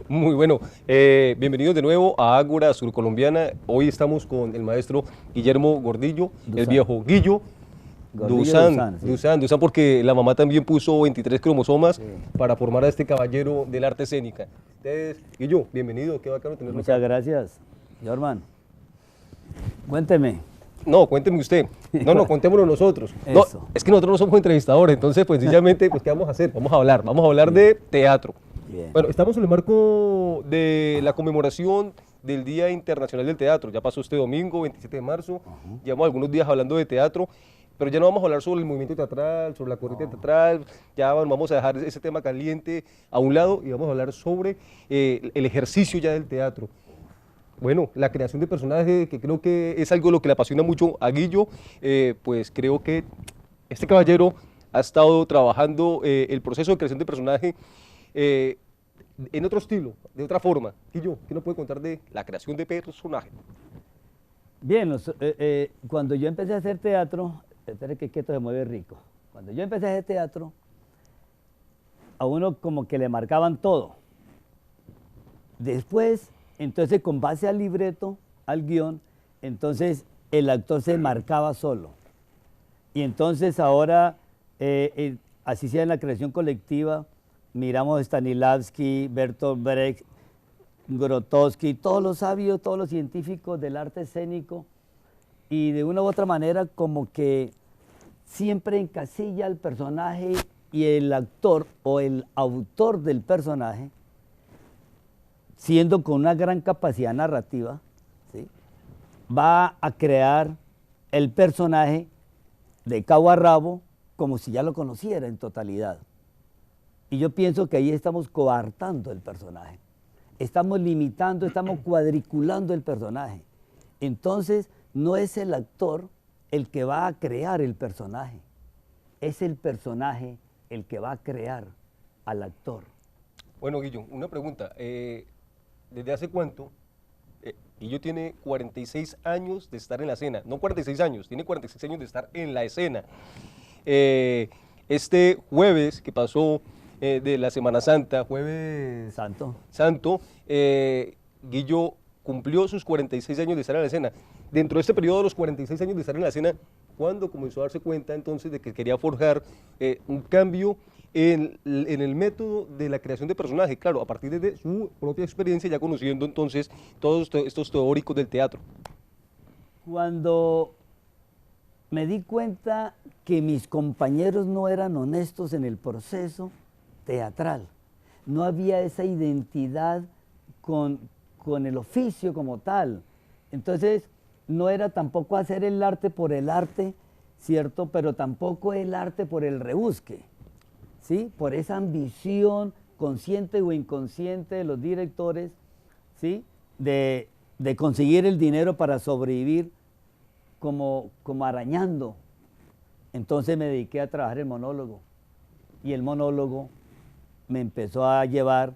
Muy bueno. Bienvenidos de nuevo a Ágora Surcolombiana. Hoy estamos con el maestro Guillermo Gordillo, el Dusan. viejo Guillo. Gordillo Dusan, sí. Dusan, porque la mamá también puso 23 cromosomas Sí. para formar a este caballero del arte escénica. Entonces, Guillo, bienvenido, qué bacano tenerlo Muchas acá. gracias, Jorman. Cuénteme. No, cuénteme usted. No, contémoslo nosotros. No, Eso. es que nosotros no somos entrevistadores, entonces, pues, sencillamente, pues, ¿qué vamos a hacer? Vamos a hablar de teatro. Bien. Bueno, estamos en el marco de la conmemoración del Día Internacional del Teatro. Ya pasó este domingo, 27 de marzo. Llevamos algunos días hablando de teatro, pero ya no vamos a hablar sobre el movimiento teatral, sobre la corriente teatral. Ya vamos a dejar ese tema caliente a un lado y vamos a hablar sobre el ejercicio ya del teatro. Bueno, la creación de personajes, que creo que es algo lo que le apasiona mucho a Guillo, pues creo que este caballero ha estado trabajando el proceso de creación de personaje en otro estilo, de otra forma. Guillo, ¿qué nos puede contar de la creación de personaje? Bien, cuando yo empecé a hacer teatro, espere que esto se mueve rico. Cuando yo empecé a hacer teatro, a uno como que le marcaban todo. Después, entonces con base al libreto, al guión, entonces el actor se marcaba solo. Y entonces ahora, así sea en la creación colectiva, miramos Stanislavski, Bertolt Brecht, Grotowski, todos los sabios, todos los científicos del arte escénico, y de una u otra manera como que siempre encasilla al personaje y el actor o el autor del personaje, siendo con una gran capacidad narrativa, ¿sí?, va a crear el personaje de cabo a rabo como si ya lo conociera en totalidad. Y yo pienso que ahí estamos coartando el personaje, estamos limitando, estamos cuadriculando el personaje. Entonces no es el actor el que va a crear el personaje, es el personaje el que va a crear al actor. Bueno, Guillo, una pregunta. ¿Desde hace cuánto? Guillo tiene 46 años de estar en la escena. No 46 años, tiene 46 años de estar en la escena. Este jueves que pasó de la Semana Santa, jueves Santo, Guillo cumplió sus 46 años de estar en la escena. Dentro de este periodo de los 46 años de estar en la escena, ¿cuándo comenzó a darse cuenta entonces de que quería forjar un cambio en el método de la creación de personajes? Claro, a partir de su propia experiencia, ya conociendo entonces todos estos teóricos del teatro. Cuando me di cuenta que mis compañeros no eran honestos en el proceso teatral, no había esa identidad con el oficio como tal. Entonces, no era tampoco hacer el arte por el arte, ¿cierto? Pero tampoco el arte por el rebusque, ¿sí? Por esa ambición consciente o inconsciente de los directores, ¿sí?, de conseguir el dinero para sobrevivir como arañando. Entonces me dediqué a trabajar el monólogo, y el monólogo me empezó a llevar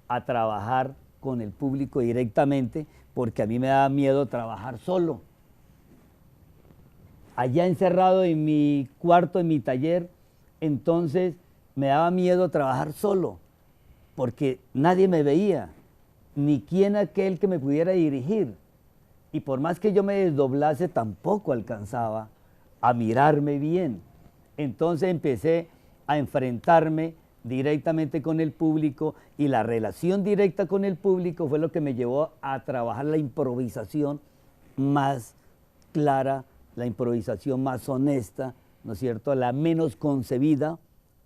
a trabajar con el público directamente, porque a mí me daba miedo trabajar solo. Allá encerrado en mi cuarto, en mi taller, entonces me daba miedo trabajar solo, porque nadie me veía, ni quién aquel que me pudiera dirigir. Y por más que yo me desdoblase, tampoco alcanzaba a mirarme bien. Entonces empecé a enfrentarme directamente con el público, y la relación directa con el público fue lo que me llevó a trabajar la improvisación más clara, la improvisación más honesta, ¿no es cierto?, la menos concebida,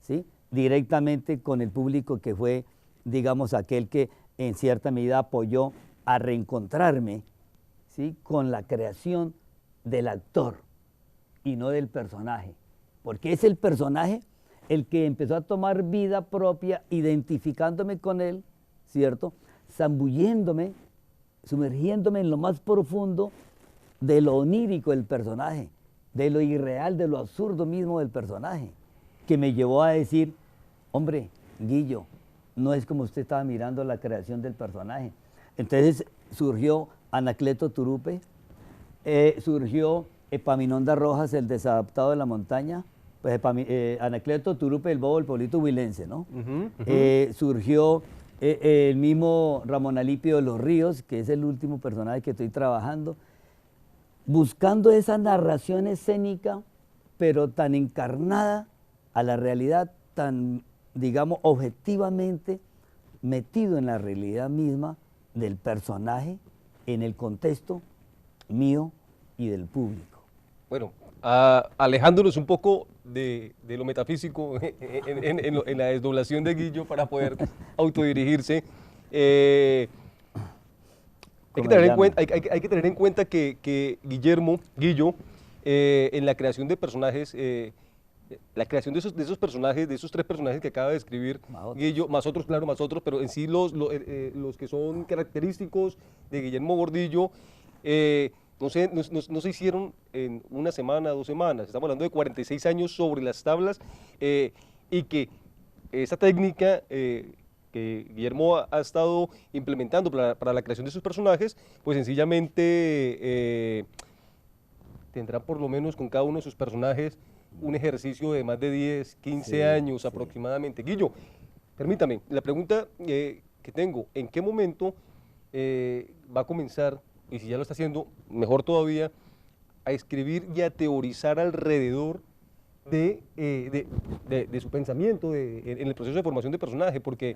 ¿sí?, directamente con el público, que fue, digamos, aquel que en cierta medida apoyó a reencontrarme, ¿sí?, con la creación del actor y no del personaje, porque es el personaje el que empezó a tomar vida propia, identificándome con él, ¿cierto?, zambulléndome, sumergiéndome en lo más profundo de lo onírico del personaje, de lo irreal, de lo absurdo mismo del personaje, que me llevó a decir: hombre, Guillo, no es como usted estaba mirando la creación del personaje. Entonces surgió Anacleto Turupe, surgió Epaminondas Rojas, el desadaptado de la montaña, pues Anacleto Turupe, el bobo, el pueblito huilense, ¿no? Surgió El mismo Ramón Alipio de los Ríos, que es el último personaje que estoy trabajando, buscando esa narración escénica, pero tan encarnada a la realidad, tan, digamos, objetivamente metido en la realidad misma del personaje, en el contexto mío y del público. Bueno, alejándonos un poco de lo metafísico en la desdoblación de Guillo para poder autodirigirse, hay que Como tener se en llama. cuenta, hay que tener en cuenta que Guillo, en la creación de personajes, la creación de esos personajes, de esos tres personajes que acaba de escribir Más otros. Guillo, más otros, claro, más otros, pero en sí los que son característicos de Guillermo Gordillo, no se hicieron en una semana, 2 semanas. Estamos hablando de 46 años sobre las tablas, y que esa técnica que Guillermo ha estado implementando para la creación de sus personajes, pues sencillamente tendrá por lo menos con cada uno de sus personajes un ejercicio de más de 10, 15 Sí, años sí. aproximadamente. Guillo, permítame, la pregunta que tengo, ¿en qué momento va a comenzar, y si ya lo está haciendo, mejor todavía, a escribir y a teorizar alrededor de su pensamiento en el proceso de formación de personaje? Porque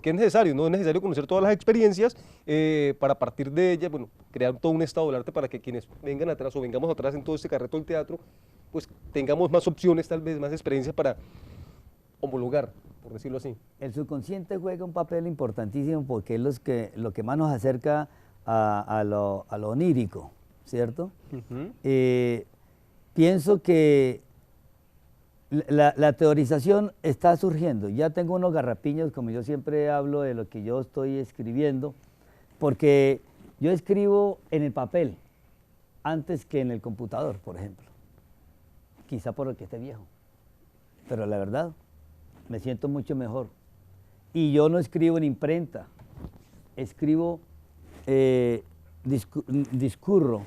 es necesario, ¿no? Es necesario conocer todas las experiencias para, a partir de ellas, bueno, crear todo un estado del arte para que quienes vengan atrás o vengamos atrás en todo este carreto del teatro, pues tengamos más opciones, tal vez más experiencias para homologar, por decirlo así. El subconsciente juega un papel importantísimo porque es lo que más nos acerca a lo onírico, ¿cierto? Ujú. Pienso que la teorización está surgiendo. Ya tengo unos garrapiños, como yo siempre hablo de lo que yo estoy escribiendo, porque yo escribo en el papel antes que en el computador, por ejemplo. Quizá por el que esté viejo, pero la verdad, me siento mucho mejor. Y yo no escribo en imprenta, escribo, discurro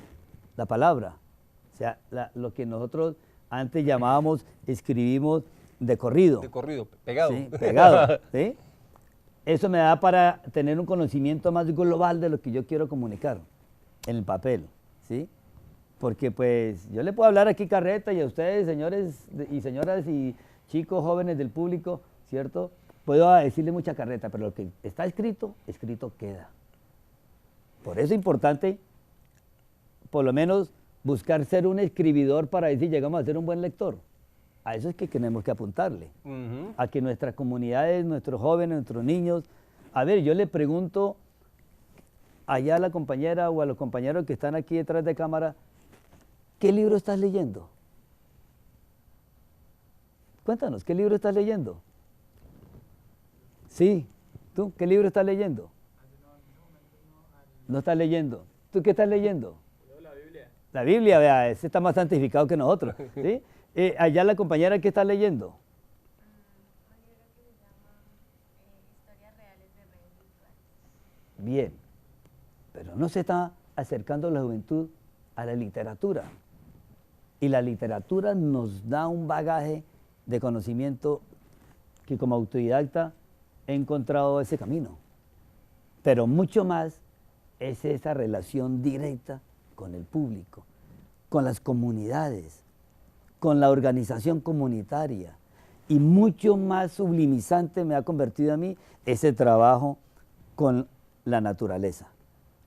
la palabra. O sea, lo que nosotros antes llamábamos, escribimos de corrido. De corrido, pegado. Sí, pegado. ¿Sí? Eso me da para tener un conocimiento más global de lo que yo quiero comunicar en el papel. ¿Sí? Porque pues yo le puedo hablar aquí carreta y a ustedes, señores y señoras y chicos jóvenes del público, ¿cierto? Puedo decirle mucha carreta, pero lo que está escrito, escrito queda. Por eso es importante, por lo menos, buscar ser un escribidor para ver si llegamos a ser un buen lector. A eso es que tenemos que apuntarle. Ujú. A que nuestras comunidades, nuestros jóvenes, nuestros niños... A ver, yo le pregunto allá a la compañera o a los compañeros que están aquí detrás de cámara, ¿qué libro estás leyendo? Cuéntanos, ¿qué libro estás leyendo? Sí, ¿tú qué libro estás leyendo? No estás leyendo. ¿Tú qué estás leyendo? La Biblia, vea, ese está más santificado que nosotros. ¿Sí? Allá la compañera, ¿qué está leyendo? Un libro que se llama Historias Reales de Redes Virtuales. Bien, pero no se está acercando la juventud a la literatura. Y la literatura nos da un bagaje de conocimiento que como autodidacta he encontrado ese camino. Pero mucho más es esa relación directa con el público, con las comunidades, con la organización comunitaria. Y mucho más sublimizante me ha convertido a mí ese trabajo con la naturaleza,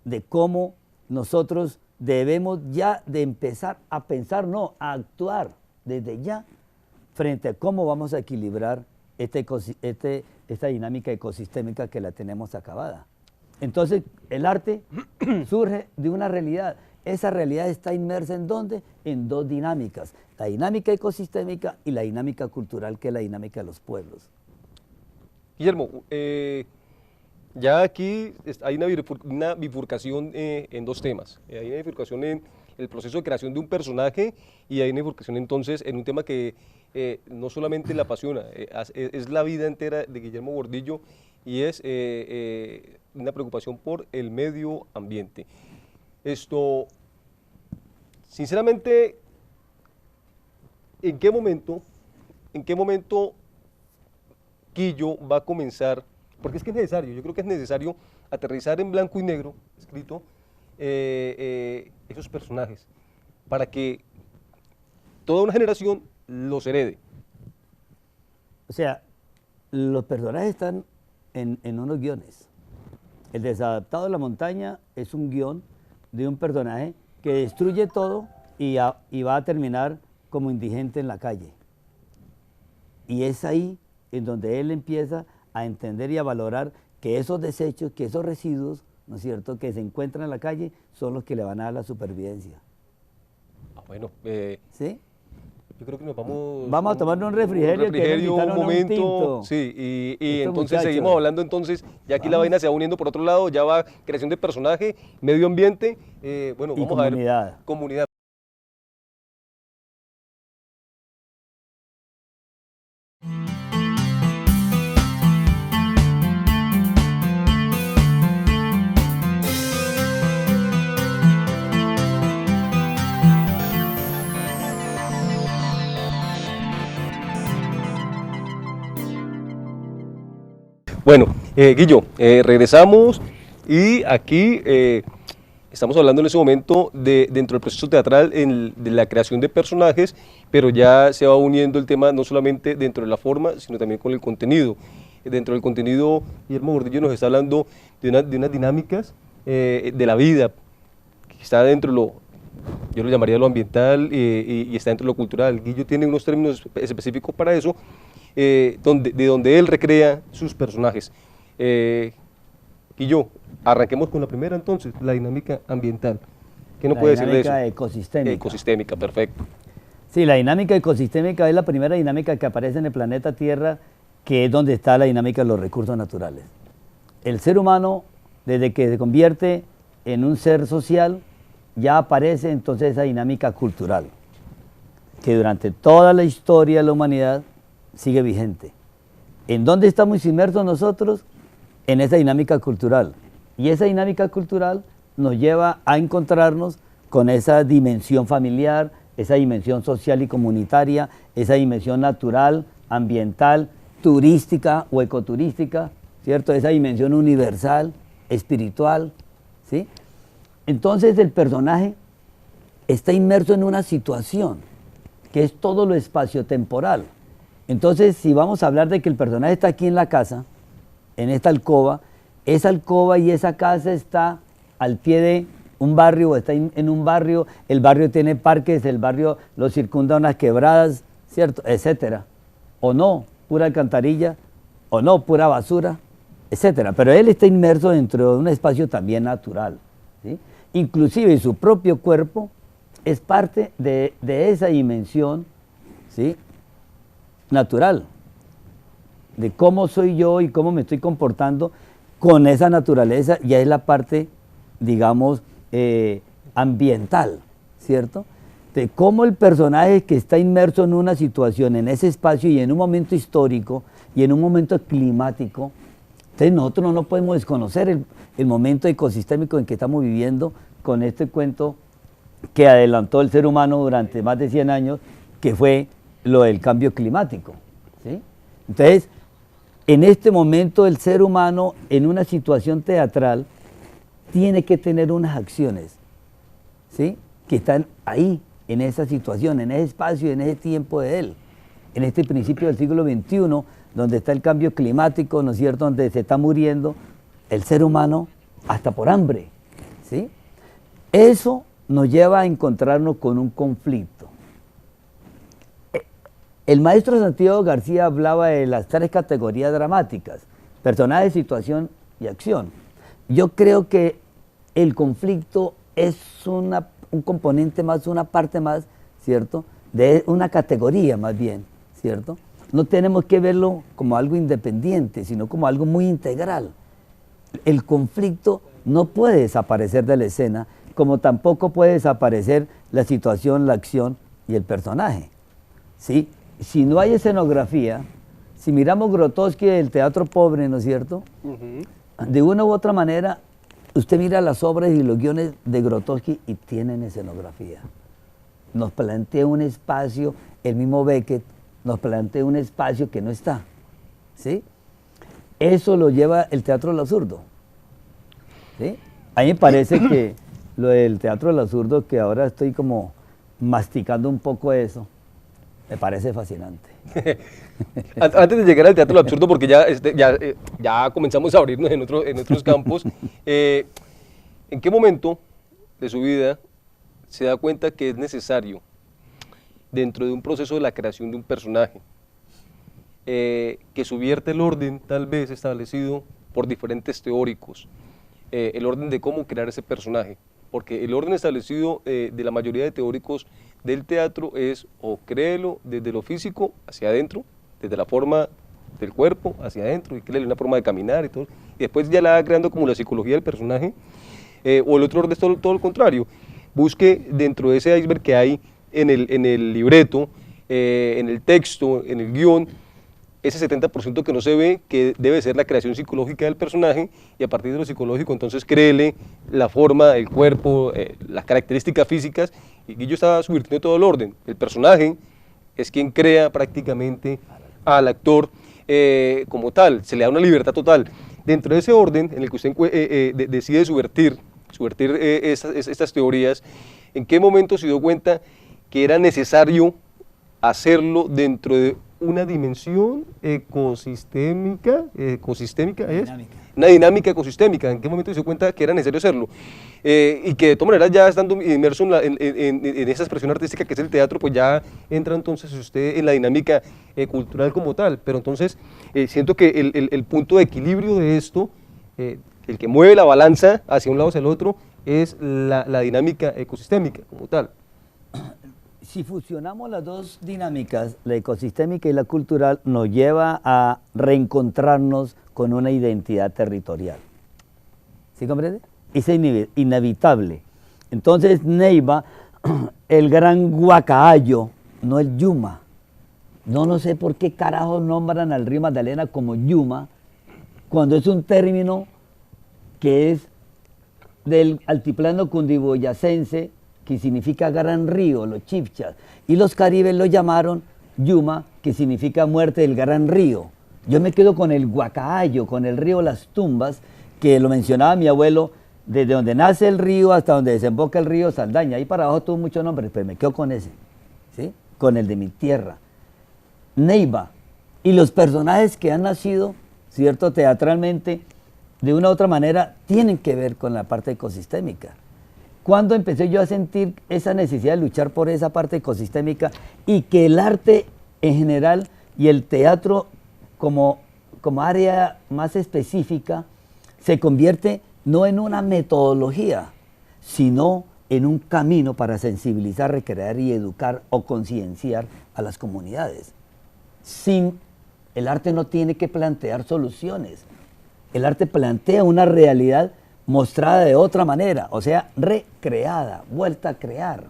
de cómo nosotros debemos ya de empezar a pensar, no, a actuar desde ya frente a cómo vamos a equilibrar esta dinámica ecosistémica que la tenemos acabada. Entonces, el arte surge de una realidad. Esa realidad está inmersa ¿en dónde? En dos dinámicas, la dinámica ecosistémica y la dinámica cultural, que es la dinámica de los pueblos. Guillermo, ya aquí hay una bifurcación en dos temas. Hay una bifurcación en el proceso de creación de un personaje y hay una bifurcación entonces en un tema que no solamente le apasiona, es la vida entera de Guillermo Gordillo y es una preocupación por el medio ambiente. Esto, sinceramente, ¿en qué momento Guillo va a comenzar porque es que es necesario, yo creo que es necesario aterrizar en blanco y negro, escrito, esos personajes, para que toda una generación los herede. O sea, los personajes están en unos guiones. El desadaptado de la montaña es un guión de un personaje que destruye todo y va a terminar como indigente en la calle. Y es ahí en donde él empieza a entender y a valorar que esos desechos, que esos residuos, ¿no es cierto?, que se encuentran en la calle son los que le van a dar la supervivencia. Bueno, ¿Sí? yo creo que nos vamos... Vamos a tomar un refrigerio, que me invitaron un a un momento, tinto. sí, y Estos entonces muchachos. seguimos hablando entonces, ya aquí la Vamos. vaina se va uniendo por otro lado, ya va creación de personaje, medio ambiente, bueno, Y vamos a ver... comunidad. Comunidad. Bueno, Guillo, regresamos y aquí estamos hablando en ese momento dentro del proceso teatral de la creación de personajes, pero ya se va uniendo el tema no solamente dentro de la forma, sino también con el contenido. Dentro del contenido, Guillermo Gordillo nos está hablando de unas dinámicas de la vida, que está dentro de yo lo llamaría lo ambiental y está dentro de lo cultural. Guillo tiene unos términos específicos para eso, de donde él recrea sus personajes. Guillo, arranquemos con la primera entonces, la dinámica ambiental. ¿Qué nos puede decir de eso? La dinámica ecosistémica. Ecosistémica, perfecto. Sí, la dinámica ecosistémica es la primera dinámica que aparece en el planeta Tierra, que es donde está la dinámica de los recursos naturales. El ser humano, desde que se convierte en un ser social, ya aparece entonces esa dinámica cultural, que durante toda la historia de la humanidad sigue vigente. ¿En dónde estamos inmersos nosotros? En esa dinámica cultural. Y esa dinámica cultural nos lleva a encontrarnos con esa dimensión familiar, esa dimensión social y comunitaria, esa dimensión natural, ambiental, turística o ecoturística, ¿cierto? Esa dimensión universal, espiritual, ¿sí? Entonces el personaje está inmerso en una situación que es todo lo espaciotemporal. Entonces, si vamos a hablar de que el personaje está aquí en la casa, en esta alcoba, esa alcoba y esa casa está al pie de un barrio o está en un barrio, el barrio tiene parques, el barrio lo circunda unas quebradas, ¿cierto? Etcétera. O no, pura alcantarilla, o no, pura basura, etcétera. Pero él está inmerso dentro de un espacio también natural, ¿sí? Inclusive su propio cuerpo es parte de esa dimensión, ¿sí?, natural, de cómo soy yo y cómo me estoy comportando con esa naturaleza, ya es la parte, digamos, ambiental, ¿cierto? De cómo el personaje que está inmerso en una situación, en ese espacio y en un momento histórico y en un momento climático, entonces nosotros no podemos desconocer el momento ecosistémico en que estamos viviendo con este cuento que adelantó el ser humano durante más de 100 años, que fue lo del cambio climático, ¿sí? Entonces, en este momento el ser humano en una situación teatral tiene que tener unas acciones, ¿sí?, que están ahí, en esa situación, en ese espacio, en ese tiempo de él, en este principio del siglo XXI, donde está el cambio climático, ¿no es cierto?, donde se está muriendo el ser humano hasta por hambre, ¿sí? Eso nos lleva a encontrarnos con un conflicto. El maestro Santiago García hablaba de las 3 categorías dramáticas: personaje, situación y acción. Yo creo que el conflicto es un componente más, una parte más, ¿cierto?, de una categoría más bien, ¿cierto? No tenemos que verlo como algo independiente, sino como algo muy integral. El conflicto no puede desaparecer de la escena, como tampoco puede desaparecer la situación, la acción y el personaje, ¿sí? Si no hay escenografía, si miramos Grotowski del teatro pobre, ¿no es cierto?, de una u otra manera, usted mira las obras y los guiones de Grotowski y tienen escenografía. Nos plantea un espacio, el mismo Beckett nos plantea un espacio que no está, ¿sí? eso lo lleva el teatro del absurdo. ¿Sí? A mí me parece que lo del teatro del absurdo, que ahora estoy como masticando un poco eso, me parece fascinante. Antes de llegar al teatro del absurdo, porque ya comenzamos a abrirnos en otros campos, ¿en qué momento de su vida se da cuenta que es necesario, dentro de un proceso de la creación de un personaje, que subvierte el orden tal vez establecido por diferentes teóricos, el orden de cómo crear ese personaje? Porque el orden establecido de la mayoría de teóricos del teatro es o créelo desde lo físico hacia adentro, desde la forma del cuerpo hacia adentro, y créele una forma de caminar y todo, y después ya la va creando como la psicología del personaje, o el otro orden es todo lo contrario. Busque dentro de ese iceberg que hay en el libreto, en el texto, en el guión, ese 70% que no se ve, que debe ser la creación psicológica del personaje, y a partir de lo psicológico entonces créele la forma, el cuerpo, las características físicas, y Guillo estaba subvirtiendo todo el orden. El personaje es quien crea prácticamente al actor como tal, se le da una libertad total. Dentro de ese orden en el que usted decide subvertir estas teorías, ¿en qué momento se dio cuenta que era necesario hacerlo dentro de una dimensión ecosistémica, ¿es? Una dinámica ecosistémica? ¿En qué momento se dio cuenta que era necesario hacerlo? Y que de todas maneras, ya estando inmerso en esa expresión artística que es el teatro, pues ya entra entonces usted en la dinámica cultural como tal. Pero entonces siento que el punto de equilibrio de esto, el que mueve la balanza hacia un lado o hacia el otro, es la dinámica ecosistémica como tal. Si fusionamos las dos dinámicas, la ecosistémica y la cultural, nos lleva a reencontrarnos con una identidad territorial. ¿Sí comprende? Es inevitable. Entonces Neiva, el gran guacayo, no el Yuma. No sé por qué carajo nombran al río Magdalena como Yuma, cuando es un término que es del altiplano cundiboyacense, que significa gran río, los chibchas, y los caribes lo llamaron Yuma, que significa muerte del gran río. Yo me quedo con el Guacayo, con el río Las Tumbas, que lo mencionaba mi abuelo, desde donde nace el río hasta donde desemboca el río Saldaña. Ahí para abajo tuvo muchos nombres, pero me quedo con ese, ¿sí? Con el de mi tierra. Neiva, y los personajes que han nacido, ¿cierto?, teatralmente, de una u otra manera, tienen que ver con la parte ecosistémica. ¿Cuándo empecé yo a sentir esa necesidad de luchar por esa parte ecosistémica y que el arte en general y el teatro como área más específica se convierte no en una metodología, sino en un camino para sensibilizar, recrear y educar o concienciar a las comunidades? El arte no tiene que plantear soluciones, el arte plantea una realidad mostrada de otra manera, o sea, recreada, vuelta a crear.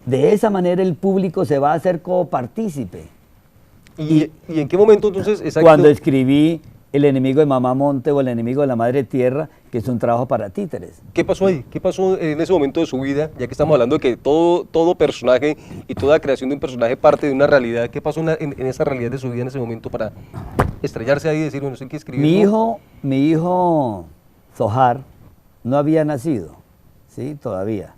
De esa manera el público se va a hacer copartícipe. ¿Y en qué momento entonces? Exacto. Cuando escribí El enemigo de Mamá Monte o El enemigo de la Madre Tierra, que es un trabajo para títeres. ¿Qué pasó ahí? ¿Qué pasó en ese momento de su vida? Ya que estamos hablando de que todo personaje y toda creación de un personaje parte de una realidad. ¿Qué pasó en esa realidad de su vida en ese momento para estrellarse ahí y decir, bueno, no sé qué escribir? Mi hijo Zohar no había nacido, ¿sí? Todavía.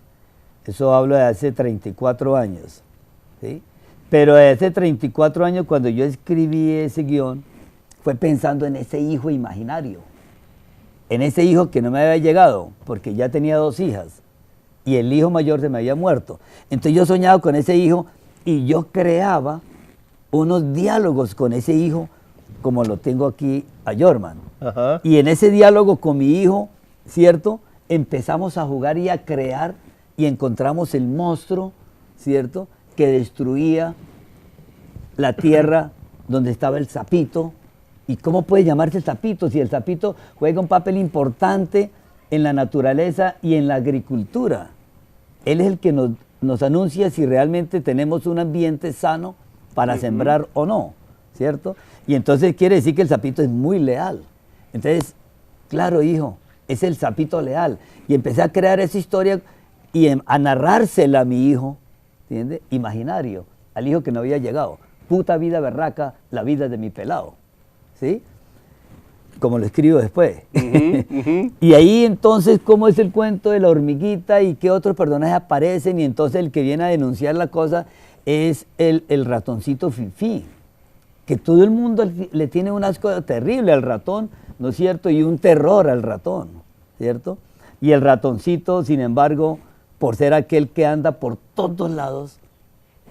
Eso hablo de hace 34 años, ¿sí? Pero de hace 34 años, cuando yo escribí ese guión, fue pensando en ese hijo imaginario, en ese hijo que no me había llegado, porque ya tenía 2 hijas, y el hijo mayor se me había muerto. Entonces yo soñaba con ese hijo, y yo creaba unos diálogos con ese hijo, como lo tengo aquí a Jorman. Ajá. Y en ese diálogo con mi hijo, ¿cierto?, empezamos a jugar y a crear, y encontramos el monstruo, ¿cierto?, que destruía la tierra donde estaba el sapito. ¿Y cómo puede llamarse sapito si el sapito juega un papel importante en la naturaleza y en la agricultura? Él es el que nos anuncia si realmente tenemos un ambiente sano para sembrar o no, ¿cierto? Y entonces quiere decir que el sapito es muy leal. Entonces, claro, hijo, es el sapito leal. Y empecé a crear esa historia y a narrársela a mi hijo, ¿entiendes? Imaginario, al hijo que no había llegado. Puta vida berraca, la vida de mi pelado, ¿sí? como lo escribo después. Ujú. Y ahí entonces, ¿cómo es el cuento de la hormiguita y qué otros personajes aparecen? Y entonces el que viene a denunciar la cosa es el ratoncito Fifí, que todo el mundo le tiene un asco terrible al ratón, ¿no es cierto? Y un terror al ratón, ¿cierto? Y el ratoncito, sin embargo, por ser aquel que anda por todos lados,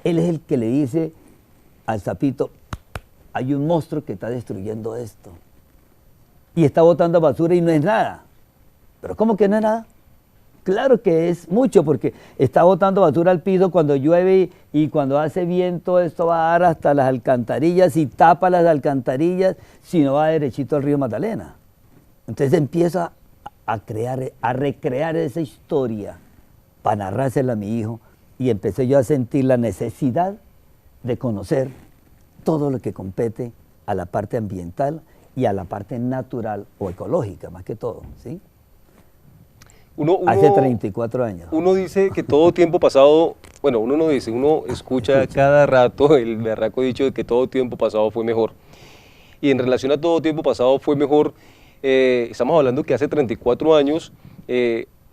él es el que le dice al sapito, hay un monstruo que está destruyendo esto. Y está botando basura y no es nada. ¿Pero cómo que no es nada? Claro que es mucho, porque está botando basura al piso cuando llueve y cuando hace viento, esto va a dar hasta las alcantarillas y tapa las alcantarillas, si no va derechito al río Magdalena. Entonces empieza a recrear esa historia para narrársela a mi hijo, y empecé yo a sentir la necesidad de conocer todo lo que compete a la parte ambiental y a la parte natural o ecológica, más que todo, ¿sí? Hace 34 años. Uno dice que todo tiempo pasado, bueno, uno no dice, uno escucha cada rato el berraco dicho de que todo tiempo pasado fue mejor. Y en relación a todo tiempo pasado fue mejor, estamos hablando que hace 34 años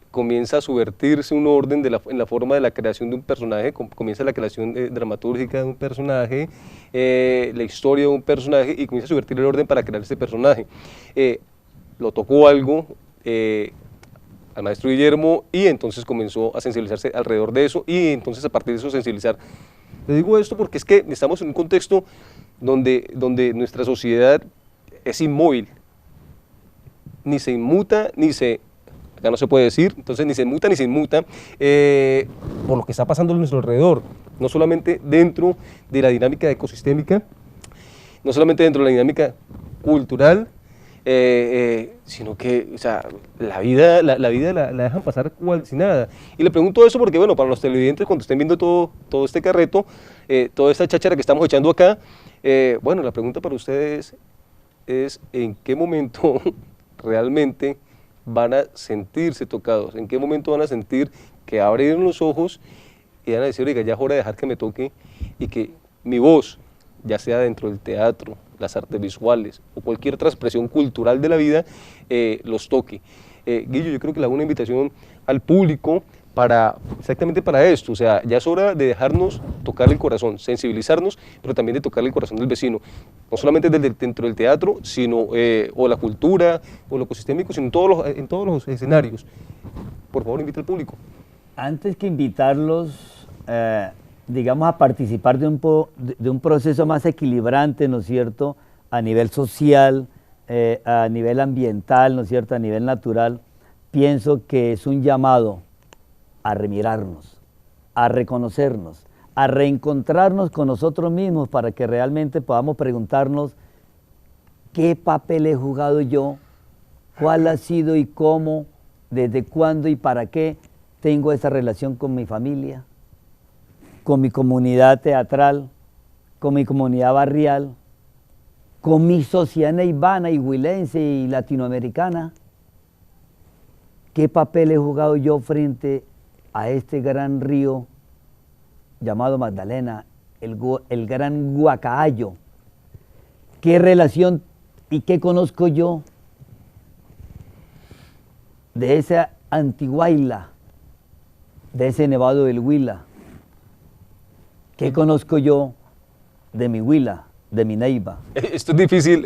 comienza a subvertirse un orden en la forma de la creación de un personaje, comienza la creación dramatúrgica de un personaje, la historia de un personaje, y comienza a subvertir el orden para crear ese personaje. Lo tocó algo al maestro Guillermo, y entonces comenzó a sensibilizarse alrededor de eso, y entonces a partir de eso sensibilizar. Le digo esto porque es que estamos en un contexto donde nuestra sociedad es inmóvil, ni se inmuta, acá no se puede decir, entonces ni se inmuta ni se inmuta por lo que está pasando a nuestro alrededor, no solamente dentro de la dinámica ecosistémica, no solamente dentro de la dinámica cultural, sino que, o sea, la vida la dejan pasar cual si nada. Y le pregunto eso porque, bueno, para los televidentes, cuando estén viendo todo este carreto, toda esta cháchara que estamos echando acá, bueno, la pregunta para ustedes es ¿en qué momento realmente van a sentirse tocados? ¿En qué momento van a sentir que abren los ojos y van a decir, oiga, ya es hora de dejar que me toque y que mi voz, ya sea dentro del teatro, las artes visuales o cualquier otra expresión cultural de la vida, los toque? Guillo, yo creo que le hago una invitación al público exactamente para esto, o sea, ya es hora de dejarnos tocar el corazón, sensibilizarnos, pero también de tocar el corazón del vecino, no solamente dentro del teatro, sino, o la cultura, o lo ecosistémico, sino en todos los escenarios. Por favor, invita al público. Antes que invitarlos, digamos, a participar de un proceso más equilibrante, ¿no es cierto?, a nivel social, a nivel ambiental, ¿no es cierto?, a nivel natural, pienso que es un llamado a remirarnos, a reconocernos, a reencontrarnos con nosotros mismos para que realmente podamos preguntarnos qué papel he jugado yo, cuál ha sido y cómo, desde cuándo y para qué tengo esa relación con mi familia, con mi comunidad teatral, con mi comunidad barrial, con mi sociedad neivana y huilense y latinoamericana. ¿Qué papel he jugado yo frente a este gran río llamado Magdalena, el gran Guacayo? ¿Qué relación y qué conozco yo de esa Antiguayla, de ese Nevado del Huila? ¿Qué conozco yo de mi Huila, de mi Neiva? Esto es difícil,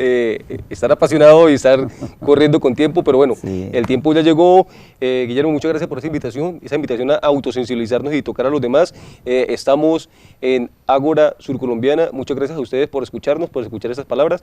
estar apasionado y estar corriendo con tiempo, pero bueno, Sí. El tiempo ya llegó. Guillermo, muchas gracias por esa invitación a autosensibilizarnos y tocar a los demás. Estamos en Ágora Surcolombiana. Muchas gracias a ustedes por escucharnos, por escuchar esas palabras.